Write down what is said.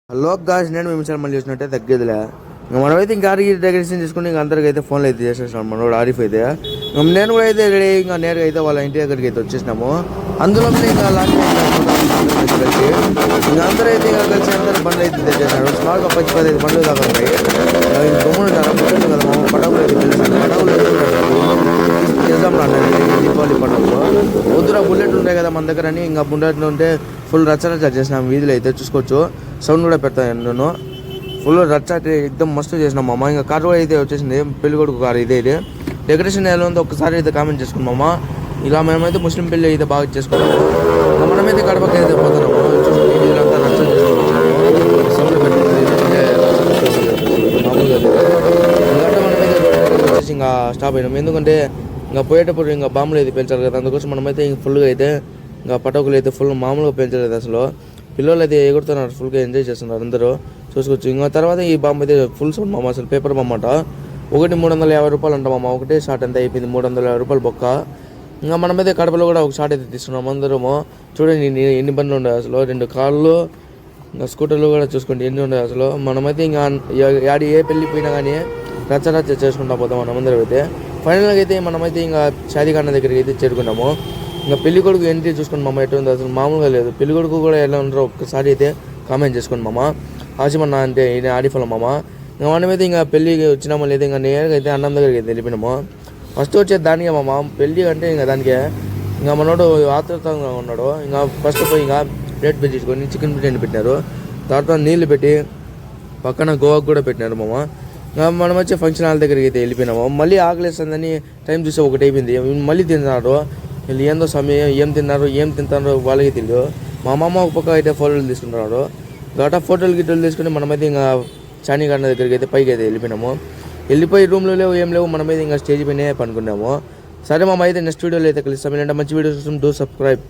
Hello guys, నేను మిమ్మల్ని మళ్ళీ చూసినట్టే తగ్గేదిలే. మనమైతే ఇంకా డెకరేషన్ చేసుకుని ఇంకా అందరికి అయితే ఫోన్లు అయితే చేసేసాం. మనోడు ఆరిఫ్ అయితే నేను కూడా అయితే రెడీ ఇంకా నేరుగా అయితే వాళ్ళ ఇంటి దగ్గరికి అయితే వచ్చేసినాము. అందులో ఇంకా లాస్ట్ కలిసి ఇంకా అందరూ అయితే ఇంకా కలిసి అందరూ బండ్లు అయితే తెచ్చేసినారు. సుమారుగా 10-15 బండ్లు దాకా ఉన్నాయి. గమ్మున పుట్టింది కదా మా పడవలు అయితే తెలిసాను. పడవలు చేద్దాం దీపావళి పడవలు వద్దురా బుల్లెట్ ఉంటాయి కదా మన దగ్గర అని ఇంకా బుల్లెట్ ఉంటే ఫుల్ రచ్చ చేసినాం. వీధులు అయితే చూసుకోవచ్చు, సౌండ్ కూడా పెడతాను నేను. ఫుల్ రచ్చ అయితే ఎక్దమ్ మస్తు చేసినాం మామ. ఇంకా కార్ కూడా అయితే వచ్చేసింది, పెళ్లి కొడుకు కారు ఇదే. డెకరేషన్ ఎలా ఉందో ఒకసారి అయితే కామెంట్ చేసుకున్నామా. ఇలా మేమైతే ముస్లిం పెళ్లి అయితే బాగా చేసుకున్నాము. మనమైతే కడపకి అయితే పోతున్నాము. వీళ్ళంతా రచ్చ చేసుకుంటున్నాము, సౌండ్ పెట్టుకుంటుంది మామూలుగా. ఎందుకంటే మనమైతే వచ్చేసి ఇంకా స్టాప్ అయినాము. ఎందుకంటే ఇంకా పోయేటప్పుడు ఇంకా బాంబులు అయితే పెంచాలి కదా, అందుకోసం మనమైతే ఇంక ఫుల్గా అయితే ఇంకా పటాకులు అయితే ఫుల్ మామూలుగా పెంచలేదు. అసలు పిల్లలు అయితే ఎగురుతున్నారు, ఫుల్గా ఎంజాయ్ చేస్తున్నారు అందరూ చూసుకోవచ్చు. ఇంకా తర్వాత ఈ బాంబు అయితే ఫుల్ సౌండ్ మామ. అసలు పేపర్ బాంబు అంట, ఒకటి 350 రూపాయలు అంట మామ. ఒకటే షాట్ అంతా అయిపోయింది, 350 రూపాయలు బొక్క. ఇంకా మనమైతే కడపలో కూడా ఒక షాట్ అయితే తీసుకున్నాం అందరము. చూడండి ఎన్ని బండ్లు ఉన్నాయి అసలు, 2 కార్లు ఇంకా స్కూటర్లు కూడా చూసుకోండి ఎన్ని ఉన్నాయి అసలు. మనమైతే ఇంకా ఏ పెళ్ళి పోయినా కానీ రచ్చ చేసుకుంటా పోతాం మనమందరం అయితే. ఫైనల్గా అయితే మనమైతే ఇంకా షాదీఖానా దగ్గరికి అయితే చేరుకున్నాము. ఇంకా పెళ్లి కొడుకు ఎంట్రీ చూసుకోండి మామ, ఎటు ఉంది అసలు మామూలుగా లేదు. పెళ్లి కొడుకు కూడా ఎలా ఉన్నారో ఒక్కసారి అయితే కామెంట్ చేసుకోండి మామ. ఆశమన్నా అంటే ఈయన ఆడిఫలం మామ. ఇంకా మనమైతే ఇంకా పెళ్ళికి వచ్చినామో లేదా ఇంకా నేరుగా అయితే అన్నం దగ్గరికి అయితే వెళ్ళిపోయినాము. ఫస్ట్ వచ్చేది దానికే మామ, పెళ్ళి అంటే ఇంకా దానికే. ఇంకా మనోడు ఆతృతంగా ఉన్నాడు. ఇంకా ఫస్ట్ పోయి ఇంకా ప్లేట్ పెట్టించుకొని చికెన్ బిర్యానీ పెట్టినారు. తర్వాత నీళ్ళు పెట్టి పక్కన గోవాకు కూడా పెట్టినారు మామ. ఇంకా మనం వచ్చే ఫంక్షన్ హాల్ దగ్గరికి అయితే వెళ్ళిపోయినాము. మళ్ళీ ఆకలిస్తుందని టైం చూస్తే 1 అయిపోయింది. మళ్ళీ తిన్నారు. వీళ్ళు ఏందో సమయం ఏం తింటారో వాళ్ళకి తెలియదు. మా అమ్మమ్మ ఒక పక్క అయితే ఫోటోలు తీసుకుంటున్నాడు. గట్రా గిట్టోలు తీసుకుని మనమైతే ఇంకా షాదీఖానా దగ్గరికి అయితే పైకి అయితే వెళ్ళిపోయినాము. వెళ్ళిపోయి రూమ్లో ఏం లేవు, మనమైతే ఇంకా స్టేజ్ పైన పనుకున్నాము. సరే మామ, అయితే నెక్స్ట్ వీడియోలో అయితే కలుస్తాం. ఇలాంటి మంచి వీడియోస్ కోసం డూ సబ్స్క్రైబ్.